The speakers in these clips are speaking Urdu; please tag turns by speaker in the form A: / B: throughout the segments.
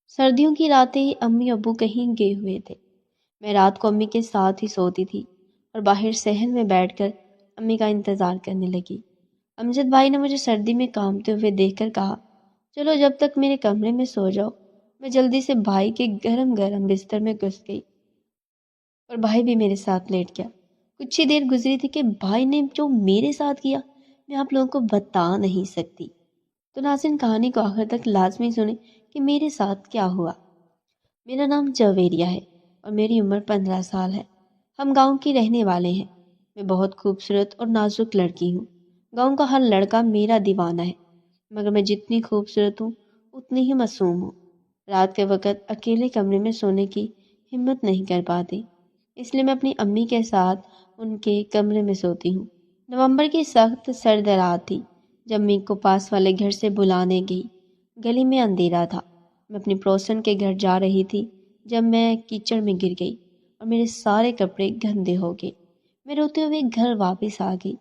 A: سردیوں کی راتیں امی ابو کہیں گئے ہوئے تھے۔ میں رات کو امی کے ساتھ ہی سوتی تھی اور باہر صحن میں بیٹھ کر امی کا انتظار کرنے لگی۔ امجد بھائی نے مجھے سردی میں کامتے ہوئے دیکھ کر کہا، چلو جب تک میرے کمرے میں سو جاؤ۔ میں جلدی سے بھائی کے گرم گرم بستر میں گھس گئی اور بھائی بھی میرے ساتھ لیٹ گیا۔ کچھ ہی دیر گزری تھی کہ بھائی نے جو میرے ساتھ کیا میں آپ لوگوں کو بتا نہیں سکتی۔ تو ناظرین، کہانی کو آخر تک لازمی سنیں کہ میرے ساتھ کیا ہوا۔ میرا نام جویریہ ہے اور میری عمر 15 سال ہے۔ ہم گاؤں کی رہنے والے ہیں۔ میں بہت خوبصورت اور نازک لڑکی ہوں۔ گاؤں کا ہر لڑکا میرا دیوانہ ہے، مگر میں جتنی خوبصورت ہوں اتنی ہی معصوم ہوں۔ رات کے وقت اکیلے کمرے میں سونے کی ہمت نہیں کر پاتی، اس لیے میں اپنی امی کے ساتھ ان کے کمرے میں سوتی ہوں۔ نومبر کی سخت سرد رات تھی جب امی کو پاس والے گھر سے بلانے گئی۔ گلی میں اندھیرا تھا۔ میں اپنی پڑوسن کے گھر جا رہی تھی جب میں کیچڑ میں گر گئی اور میرے سارے کپڑے گندے ہو گئے۔ میں روتے ہوئے گھر واپس آ گئی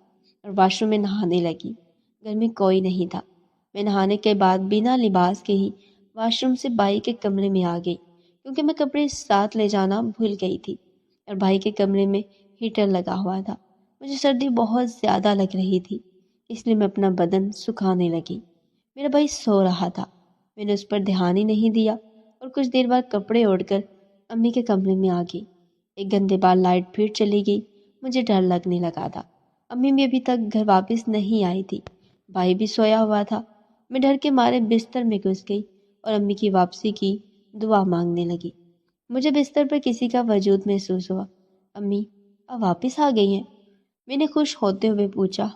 A: اور واش روم میں نہانے لگی۔ گھر میں کوئی نہیں تھا۔ میں نہانے کے بعد بنا لباس کے ہی واش روم سے بھائی کے کمرے میں آ گئی، کیونکہ میں کپڑے ساتھ لے جانا بھول گئی تھی اور بھائی کے کمرے میں ہیٹر لگا ہوا تھا۔ مجھے سردی بہت زیادہ لگ رہی تھی، اس لیے میں اپنا بدن سکھانے لگی۔ میرا بھائی سو رہا تھا، میں نے اس پر دھیان ہی نہیں دیا اور کچھ دیر بعد کپڑے اوڑھ کر امی کے کمرے میں آ گئی۔ ایک گھنٹے بعد لائٹ پھر چلی گئی۔ مجھے ڈر لگنے لگا تھا۔ امی بھی ابھی تک گھر واپس نہیں آئی تھی، بھائی بھی سویا ہوا تھا۔ میں ڈر کے مارے بستر میں گھس گئی اور امی کی واپسی کی دعا مانگنے لگی۔ مجھے بستر پر کسی کا وجود محسوس ہوا۔ امی اب واپس آ گئی ہیں؟ میں نے خوش ہوتے ہوئے پوچھا۔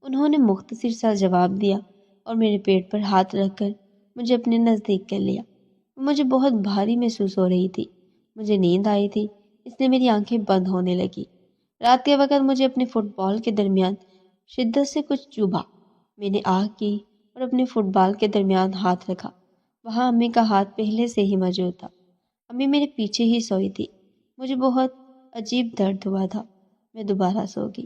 A: انہوں نے مختصر سا جواب دیا اور میرے پیٹ پر ہاتھ رکھ کر مجھے اپنے نزدیک کر لیا۔ مجھے بہت بھاری محسوس ہو رہی تھی۔ مجھے نیند آئی تھی، اس لیے میری آنکھیں بند ہونے لگی۔ رات کے وقت مجھے اپنے فٹ بال کے درمیان شدت سے کچھ چبھا۔ میں نے آہ کی اور اپنے فٹ بال کے درمیان ہاتھ رکھا۔ وہاں امی کا ہاتھ پہلے سے ہی موجود تھا۔ امی میرے پیچھے ہی سوئی تھی۔ مجھے بہت عجیب درد ہوا تھا۔ میں دوبارہ سو گئی۔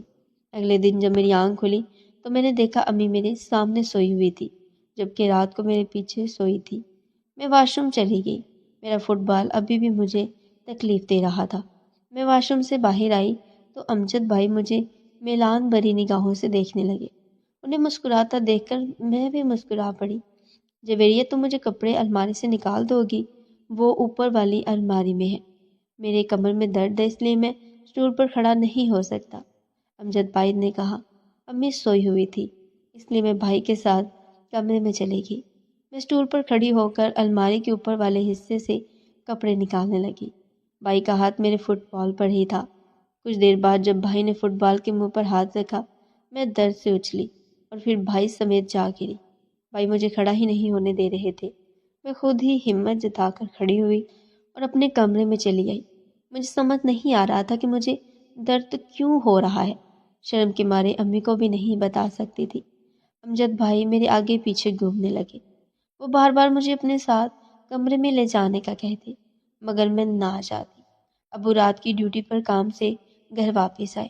A: اگلے دن جب میری آنکھ کھلی تو میں نے دیکھا امی میرے سامنے سوئی ہوئی تھی، جبکہ رات کو میرے پیچھے سوئی تھی۔ میں واش روم چلی گئی۔ میرا فٹ بال ابھی بھی مجھے تکلیف دے رہا تھا۔ میں واش روم سے باہر آئی تو امجد بھائی مجھے میلان بھری نگاہوں سے دیکھنے لگے۔ انہیں مسکراتا دیکھ کر میں بھی مسکرا پڑی۔ جویریہ، تم مجھے کپڑے الماری سے نکال دو گی؟ وہ اوپر والی الماری میں ہے۔ میرے کمر میں درد ہے، اس لیے میں اسٹول پر کھڑا نہیں ہو سکتا، امجد بھائی نے کہا۔ امی سوئی ہوئی تھی، اس لیے میں بھائی کے ساتھ کمرے میں چلی گئی۔ میں اسٹول پر کھڑی ہو کر الماری کے اوپر والے حصے سے کپڑے نکالنے لگی۔ بھائی کا ہاتھ میرے فٹ بال پر ہی تھا۔ کچھ دیر بعد جب بھائی نے فٹ بال کے منہ پر ہاتھ رکھا، میں درد سے اچھلی اور پھر بھائی سمیت جا گری۔ بھائی مجھے کھڑا ہی نہیں ہونے دے رہے تھے۔ میں خود ہی ہمت جتا کر کھڑی ہوئی اور اپنے کمرے میں چلی گئی۔ مجھے سمجھ نہیں آ رہا تھا کہ مجھے درد کیوں ہو رہا ہے۔ شرم کے مارے امی کو بھی نہیں بتا سکتی تھی۔ امجد بھائی میرے آگے پیچھے گھومنے لگے۔ وہ بار بار مجھے اپنے ساتھ کمرے میں لے جانے کا کہتے، مگر میں نہ جاتی۔ ابو رات کی ڈیوٹی پر کام سے گھر واپس آئے۔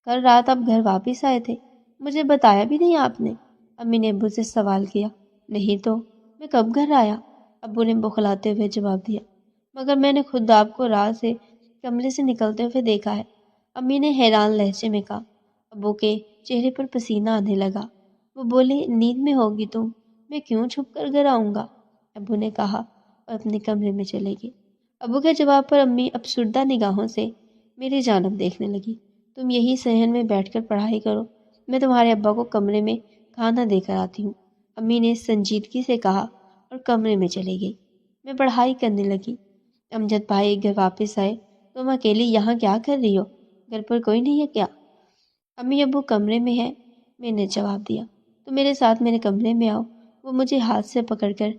A: کل رات آپ گھر واپس آئے تھے؟ مجھے بتایا بھی نہیں آپ نے، امی نے ابو سے سوال کیا۔ نہیں تو میں کب گھر آیا؟ ابو نے بخلاتے ہوئے جواب دیا، مگر میں نے خود آپ کو رات سے کمرے سے نکلتے ہوئے دیکھا ہے، امی نے حیران لہجے میں کہا۔ ابو کے چہرے پر پسینہ آنے لگا۔ وہ بولے، نیند میں ہوگی تم، میں کیوں چھپ کر گھر آؤں گا؟ ابو نے کہا اور اپنے کمرے میں چلے گئے۔ ابو کے جواب پر امی افسردہ نگاہوں سے میری جانب دیکھنے لگی۔ تم یہی صحن میں بیٹھ کر پڑھائی کرو، میں تمہارے ابا کو کمرے میں کھانا دے کر آتی ہوں، امی نے سنجیدگی سے کہا اور کمرے میں چلی گئی۔ میں پڑھائی کرنے لگی۔ امجد بھائی گھر واپس آئے۔ تم اکیلی یہاں کیا کر رہی ہو؟ گھر پر کوئی نہیں ہے کیا؟ امی ابو کمرے میں ہے، میں نے جواب دیا۔ تو میرے ساتھ میرے کمرے میں آؤ۔ وہ مجھے ہاتھ سے پکڑ کر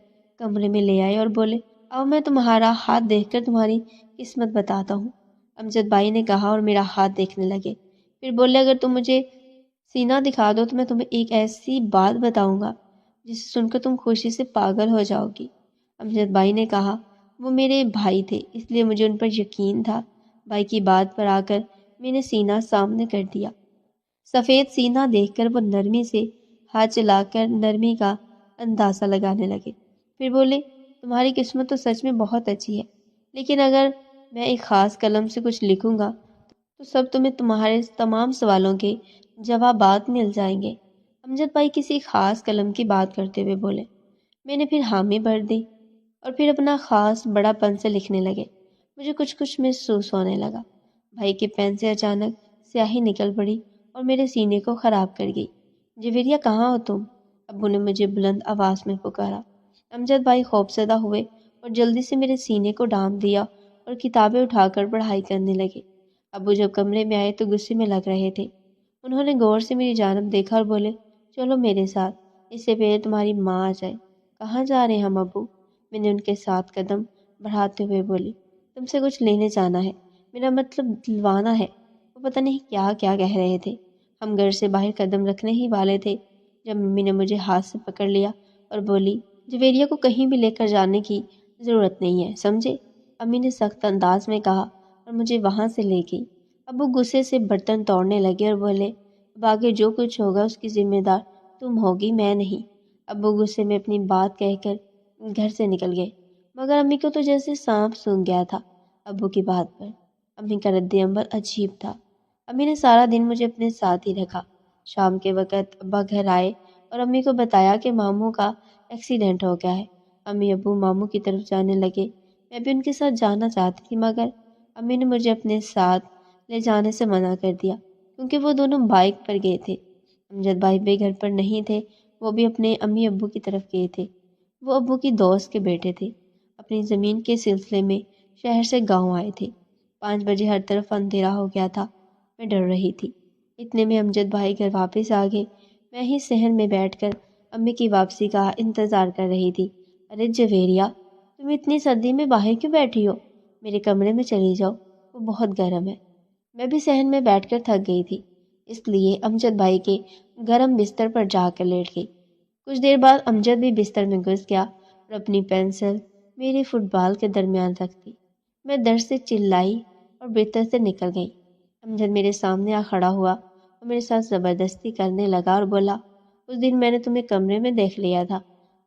A: کمرے میں لے آئے اور بولے، آؤ میں تمہارا ہاتھ دیکھ کر تمہاری قسمت بتاتا ہوں۔ امجد بھائی نے کہا اور میرا ہاتھ دیکھنے لگے، پھر بولے، اگر تم مجھے سینہ دکھا دو تو میں تمہیں ایک ایسی بات بتاؤں گا جسے سن کر تم خوشی سے پاگل ہو جاؤ گی۔ امجد بھائی نے کہا، وہ میرے بھائی تھے اس لیے مجھے ان پر یقین تھا۔ بھائی کی بات پر آ کر میں نے سینہ سامنے کر دیا۔ سفید سینہ دیکھ کر وہ نرمی سے ہاتھ چلا کر نرمی کا اندازہ لگانے لگے، پھر بولے، تمہاری قسمت تو سچ میں بہت اچھی ہے، لیکن اگر میں ایک خاص قلم سے کچھ لکھوں گا تو سب تمہیں تمہارے تمام سوالوں کے جوابات مل جائیں گے۔ امجد بھائی کسی خاص قلم کی بات کرتے ہوئے بولے۔ میں نے پھر حامی بھر دی اور پھر اپنا خاص بڑا پن سے لکھنے لگے۔ مجھے کچھ کچھ محسوس ہونے لگا۔ بھائی کے پین سے اچانک سیاہی نکل پڑی اور میرے سینے کو خراب کر گئی۔ جویریہ کہاں ہو تم؟ ابو نے مجھے بلند آواز میں پکارا۔ امجد بھائی خوفزدہ ہوئے اور جلدی سے میرے سینے کو ڈھانپ دیا اور کتابیں اٹھا کر پڑھائی کرنے لگے۔ ابو جب کمرے میں آئے تو غصے میں لگ رہے تھے۔ انہوں نے غور سے میری جانب دیکھا اور بولے، چلو میرے ساتھ، اس سے پہلے تمہاری ماں آ جائے۔ کہاں جا رہے ہیں ہم ابو؟ میں نے ان کے ساتھ قدم بڑھاتے ہوئے بولی۔ تم سے کچھ لینے جانا ہے، میرا مطلب دلوانا ہے۔ وہ پتہ نہیں کیا کیا کہہ رہے تھے۔ ہم گھر سے باہر قدم رکھنے ہی والے تھے جب ممی نے مجھے ہاتھ سے پکڑ لیا اور بولی، جویریہ کو کہیں بھی لے کر جانے کی ضرورت نہیں ہے، سمجھے؟ امی نے سخت انداز میں کہا اور مجھے وہاں سے لے گئی۔ ابو غصے سے برتن توڑنے لگے اور بولے، اب آگے جو کچھ ہوگا اس کی ذمہ دار تم ہوگی، میں نہیں۔ ابو غصے میں اپنی بات کہہ کر گھر سے نکل گئے، مگر امی کو تو جیسے سانپ سونگھ گیا تھا ابو کی بات پر۔ امی کا رد عمل عجیب تھا۔ امی نے سارا دن مجھے اپنے ساتھ ہی رکھا۔ شام کے وقت ابا گھر آئے اور امی کو بتایا کہ ماموں کا ایکسیڈنٹ ہو گیا ہے۔ امی ابو ماموں کی طرف جانے لگے۔ میں بھی ان کے ساتھ جانا چاہتی تھی، مگر امی نے مجھے اپنے ساتھ لے جانے سے منع کر دیا کیونکہ وہ دونوں بائک پر گئے تھے۔ امجد بھائی بھی گھر پر نہیں تھے، وہ بھی اپنے امی ابو کی طرف گئے تھے۔ وہ ابو کی دوست کے بیٹے تھے، اپنی زمین کے سلسلے میں شہر سے گاؤں آئے تھے۔ 5 بجے ہر طرف اندھیرا ہو گیا تھا، میں ڈر رہی تھی۔ اتنے میں امجد بھائی گھر واپس آ گئے۔ میں ہی صحن میں بیٹھ کر امی کی واپسی کا انتظار کر رہی تھی۔ ارے جویریہ، تم اتنی سردی میں باہر کیوں بیٹھی ہو؟ میرے کمرے میں چلی جاؤ، وہ بہت گرم ہے۔ میں بھی صحن میں بیٹھ کر تھک گئی تھی، اس لیے امجد بھائی کے گرم بستر پر جا کر لیٹ گئی۔ کچھ دیر بعد امجد بھی بستر میں گھس گیا اور اپنی پینسل میری فٹ بال کے درمیان رکھ دی۔ میں درد سے چلائی اور بستر سے نکل گئی۔ امجد میرے سامنے آ کھڑا ہوا اور میرے ساتھ زبردستی کرنے لگا اور بولا، اس دن میں نے تمہیں کمرے میں دیکھ لیا تھا،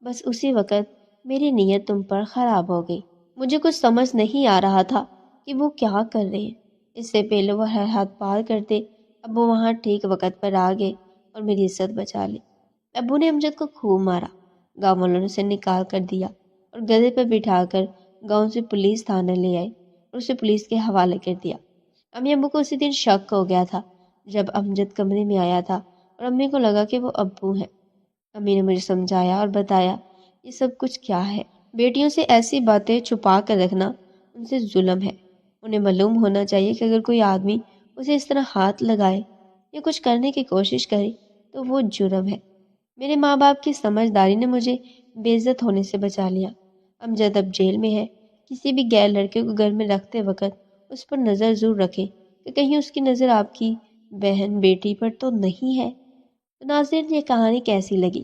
A: بس اسی وقت میری نیت تم پر خراب ہو گئی۔ مجھے کچھ سمجھ نہیں آ رہا تھا کہ وہ کیا کر رہے ہیں۔ اس سے پہلے وہ ہر حد پار کرتے، اب وہ وہاں ٹھیک وقت پر آ گئے اور میری عزت بچا لی۔ ابو نے امجد کو خوب مارا، گاؤں والوں نے اسے نکال کر دیا اور گدھے پر بٹھا کر گاؤں سے پولیس تھانے لے آئے اور اسے پولیس کے حوالے کر دیا۔ امی ابو کو اسی دن شک ہو گیا تھا جب امجد کمرے میں آیا تھا اور امی کو لگا کہ وہ ابو ہیں۔ امی نے مجھے سمجھایا اور بتایا یہ سب کچھ کیا ہے۔ بیٹیوں سے ایسی باتیں چھپا کر رکھنا ان سے ظلم ہے۔ انہیں معلوم ہونا چاہیے کہ اگر کوئی آدمی اسے اس طرح ہاتھ لگائے یا کچھ کرنے کی کوشش کرے تو وہ جرم ہے۔ میرے ماں باپ کی سمجھداری نے مجھے بے عزت ہونے سے بچا لیا۔ امجد اب جیل میں ہے۔ کسی بھی غیر لڑکے کو گھر میں رکھتے وقت اس پر نظر ضرور رکھیں کہ کہیں اس کی نظر آپ کی بہن بیٹی پر تو نہیں ہے۔ تو ناظرین، یہ کہانی کیسی لگی؟